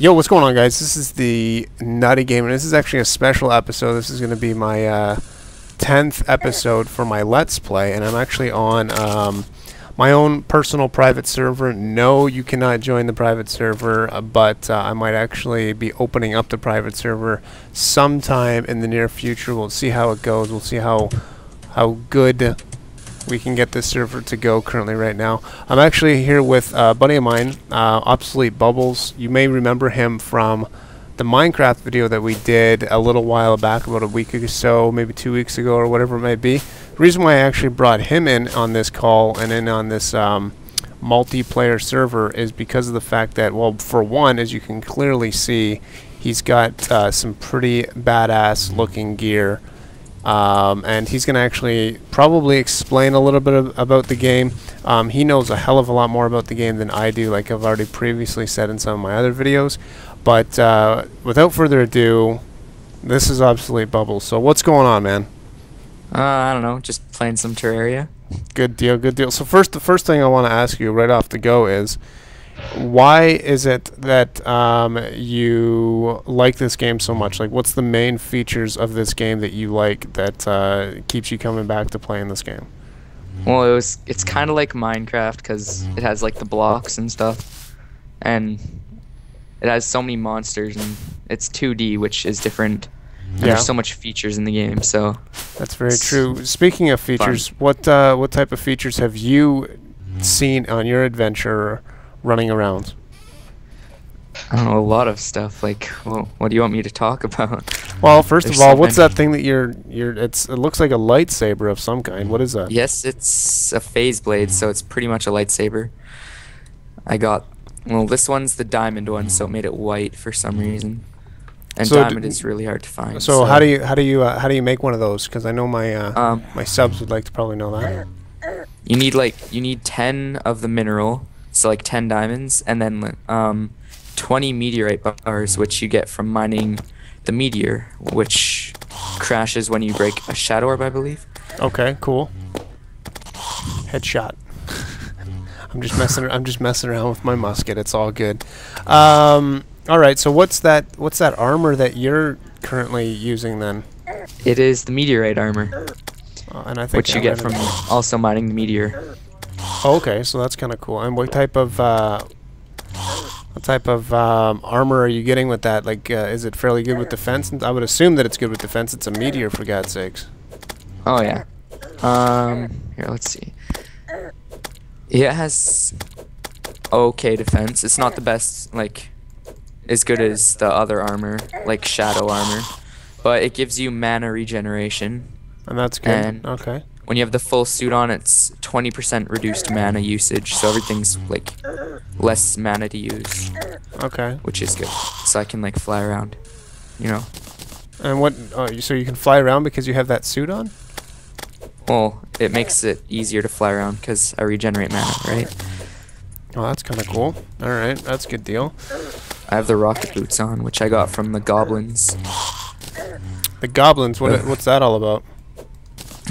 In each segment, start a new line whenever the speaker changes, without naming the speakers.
Yo, what's going on, guys? This is the Nutty Game, and this is actually a special episode. This is going to be my 10th episode for my Let's Play, and I'm actually on my own personal private server. No, you cannot join the private server, but I might actually be opening up the private server sometime in the near future. We'll see how it goes. We'll see how good we can get this server to go currently right now. I'm actually here with a buddy of mine, Obsolete Bubbles. You may remember him from the Minecraft video that we did a little while back, about a week or so, maybe 2 weeks ago or whatever it might be. The reason why I actually brought him in on this call and in on this multiplayer server is because of the fact that, well, for one, as you can clearly see, he's got some pretty badass looking gear. And he's going to actually probably explain a little bit about the game. He knows a hell of a lot more about the game than I do, like I've already previously said in some of my other videos. But without further ado, this is Obsolete Bubbles. So what's going on, man?
I don't know, just playing some Terraria.
Good deal, good deal. So the first thing I want to ask you right off the go is, why is it that you like this game so much? Like, what's the main features of this game that you like that keeps you coming back to playing this game?
Well, it's kind of like Minecraft because it has like the blocks and stuff, and it has so many monsters, and it's 2D, which is different. And there's so much features in the game, so
that's very true. Speaking of features, what type of features have you seen on your adventure running around?
I don't know, a lot of stuff. Like, well, what do you want me to talk about?
Well, first of all, what's that thing that it looks like a lightsaber of some kind. What is that?
Yes, it's a phase blade, so it's pretty much a lightsaber. Well, this one's the diamond one, so it made it white for some reason. And so diamond is really hard to find.
So how do you make one of those? Because I know my my subs would like to probably know that.
You need 10 of the mineral, so like 10 diamonds, and then 20 meteorite bars, which you get from mining the meteor, which crashes when you break a shadow orb, I believe. Okay, cool.
Headshot. I'm just messing around with my musket. It's all good. All right. So what's that armor that you're currently using then?
It is the meteorite armor,
and I think
which you get from also mining the meteor.
Oh, okay, so that's kind of cool. And what type of armor are you getting with that? Like, is it fairly good with defense? I would assume that it's good with defense. It's a meteor, for God's sakes.
Oh yeah. Here, let's see. Yeah, it has okay defense. It's not the best, like, as good as the other armor, like shadow armor, but it gives you mana regeneration.
And that's good. And okay.
When you have the full suit on, it's 20% reduced mana usage, so everything's like less mana to use.
Okay.
Which is good. So I can like fly around, you know.
And what? Oh, so you can fly around because you have that suit on?
Well, it makes it easier to fly around because I regenerate mana, right?
Oh, that's kind of cool. All right, that's a good deal.
I have the rocket boots on, which I got from the goblins.
The goblins? What's that all about?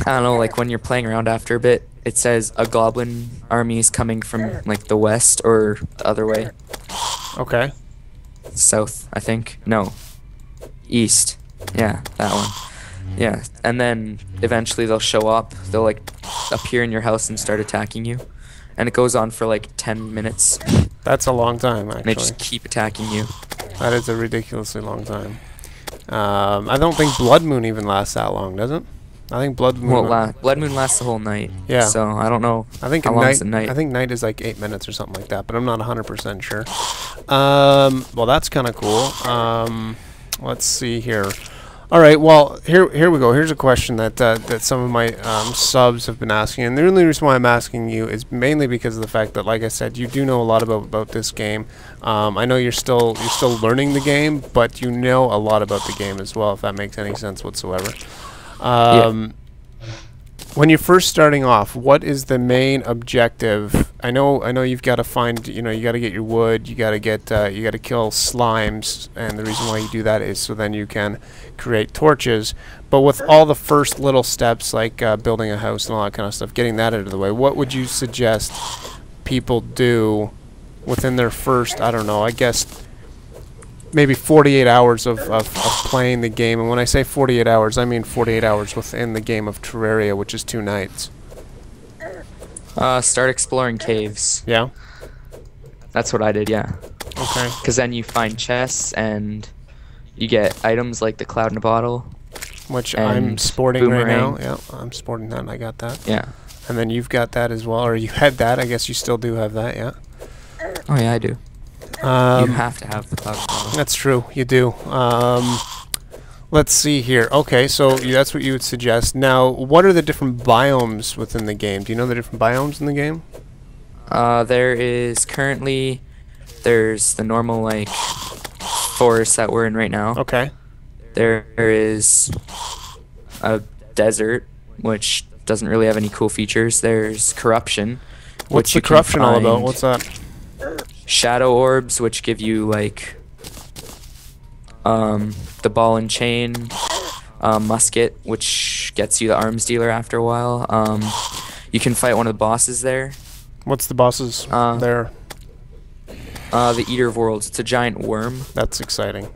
I don't know, like when you're playing around after a bit, it says a goblin army is coming from like the west or the other way.
Okay.
South, I think. No. East. Yeah, that one. Yeah, and then eventually they'll show up. They'll like appear in your house and start attacking you. And it goes on for like 10 minutes.
That's a long time, actually.
And they just keep attacking you.
That is a ridiculously long time. I don't think Blood Moon even lasts that long, does it? I think Blood Moon.
Well, Blood Moon lasts the whole night. Yeah. So I don't know.
I think
how long's the night.
I think night is like 8 minutes or something like that, but I'm not 100% sure. Well, that's kind of cool. Let's see here. All right. Well, here we go. Here's a question that some of my subs have been asking, and the only reason why I'm asking you is mainly because of the fact that, like I said, you do know a lot about this game. I know you're still learning the game, but you know a lot about the game as well, if that makes any sense whatsoever. When you're first starting off, what is the main objective? I know you've got to find, you got to get your wood, you got to kill slimes, and the reason why you do that is so then you can create torches. But with all the first little steps, like building a house and all that kind of stuff, getting that out of the way, what would you suggest people do within their first, I don't know, I guess maybe 48 hours of playing the game. And when I say 48 hours, I mean 48 hours within the game of Terraria, which is 2 nights.
Start exploring caves.
Yeah?
That's what I did, yeah.
Okay.
Because then you find chests and you get items like the cloud in a bottle.
Which
and
I'm sporting
boomerang.
right now. Yeah, I'm sporting that and I got that.
Yeah.
And then you've got that as well. Or you had that. I guess you still do have that, yeah?
Oh, yeah, I do. You have to have the cloud in a bottle.
That's true. You do. Let's see here. Okay, so that's what you would suggest. Now, what are the different biomes within the game? Do you know the different biomes in the game?
There is currently... There's the normal, like, forest that we're in right now.
Okay.
There is a desert, which doesn't really have any cool features. There's corruption.
What's the corruption all about? What's that?
Shadow orbs, which give you, like, the ball and chain. Musket, which gets you the arms dealer after a while. You can fight one of the bosses there.
What's the bosses there?
The Eater of Worlds. It's a giant worm.
That's exciting.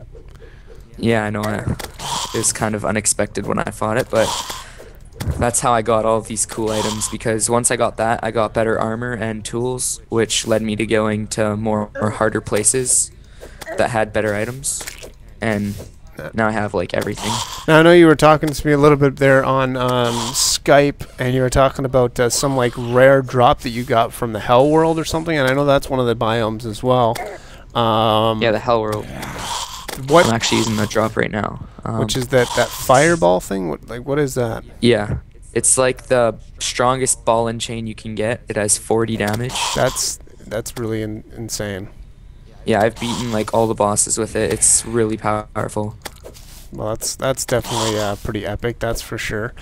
Yeah, I know. It was kind of unexpected when I fought it, but that's how I got all of these cool items, because once I got that, I got better armor and tools, which led me to going to more or harder places that had better items, and now I have, like, everything.
Now, I know you were talking to me a little bit there on Skype, and you were talking about some, like, rare drop that you got from the Hell World or something, and I know that's one of the biomes as well.
Yeah, the Hell World.
What?
I'm actually using the drop right now.
Which is that fireball thing? What is that?
Yeah. It's like the strongest ball and chain you can get. It has 40 damage.
That's really insane.
Yeah, I've beaten, like, all the bosses with it. It's really powerful.
Well, that's definitely pretty epic. That's for sure.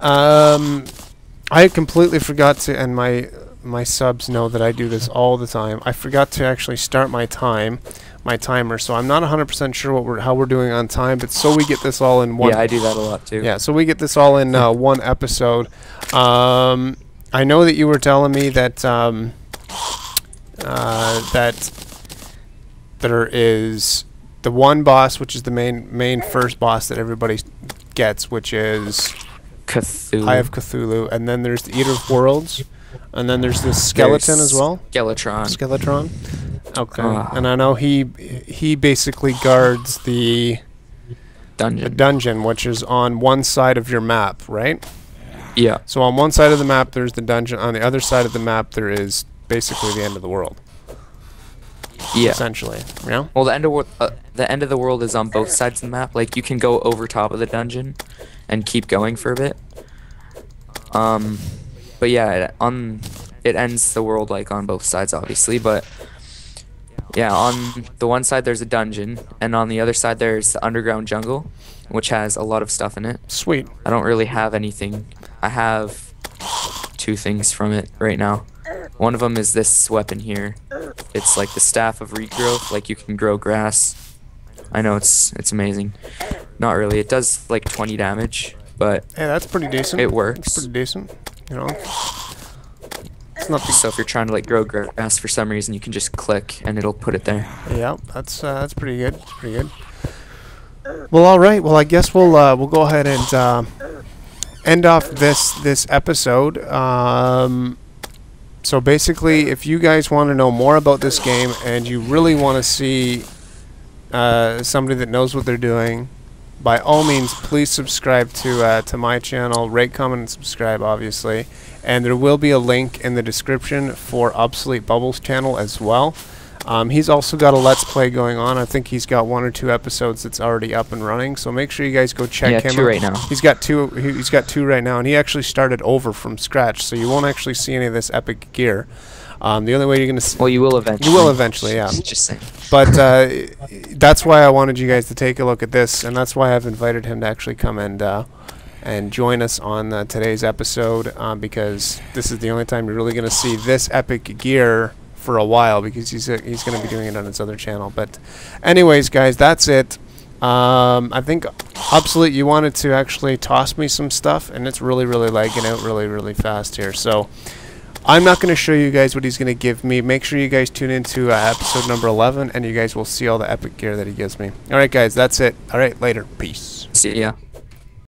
I completely forgot to, and my subs know that I do this all the time. I forgot to actually start my timer, so I'm not 100% sure how we're doing on time, but so we get this all in one.
Yeah, I do that a lot too.
Yeah, so we get this all in one episode. I know that you were telling me that that there is the one boss, which is the main first boss that everybody gets, which is
Cthulhu.
Eye of Cthulhu, and then there's the Eater of Worlds, and then there's this skeleton as well. Skeletron. Okay. And I know he basically guards the dungeon, which is on one side of your map, right?
Yeah.
So on one side of the map there's the dungeon. On the other side of the map there is basically the end of the world.
Yeah.
Essentially. Yeah.
Well, the end of the world is on both sides of the map. Like, you can go over top of the dungeon and keep going for a bit. But yeah, it ends the world, like, on both sides, obviously, but yeah, on the one side there's a dungeon, and on the other side there's the underground jungle, which has a lot of stuff in it.
Sweet.
I don't really have anything. I have 2 things from it right now. One of them is this weapon here. It's like the Staff of Regrowth, like you can grow grass. I know, it's amazing. Not really. It does like 20 damage, but
hey, that's pretty decent.
It works.
It's pretty decent, you know. It's not
so if you're trying to, like, grow grass for some reason, you can just click and it'll put it there.
Yeah, that's pretty good. It's pretty good. Well, all right. Well, I guess we'll go ahead and end off this episode. So basically, if you guys want to know more about this game and you really want to see somebody that knows what they're doing, by all means, please subscribe to my channel. Rate, comment, and subscribe, obviously. And there will be a link in the description for Obsolete Bubbles' channel as well. He's also got a Let's Play going on. I think he's got 1 or 2 episodes that's already up and running. So make sure you guys go check him out.
2 right now.
He's got 2. He's got 2 right now, and he actually started over from scratch. So you won't actually see any of this epic gear. The only way you're gonna see,
well, you will eventually.
You will eventually, yeah.
Just saying.
But that's why I wanted you guys to take a look at this, and that's why I've invited him to actually come and join us on today's episode, because this is the only time you're really gonna see this epic gear for a while, because he's gonna be doing it on his other channel. But anyways, guys, that's it. I think Obsolete, you wanted to actually toss me some stuff, and it's really lagging out really fast here. So I'm not going to show you guys what he's going to give me. Make sure you guys tune into episode number 11, and you guys will see all the epic gear that he gives me. All right, guys, that's it. All right, later. Peace.
See ya.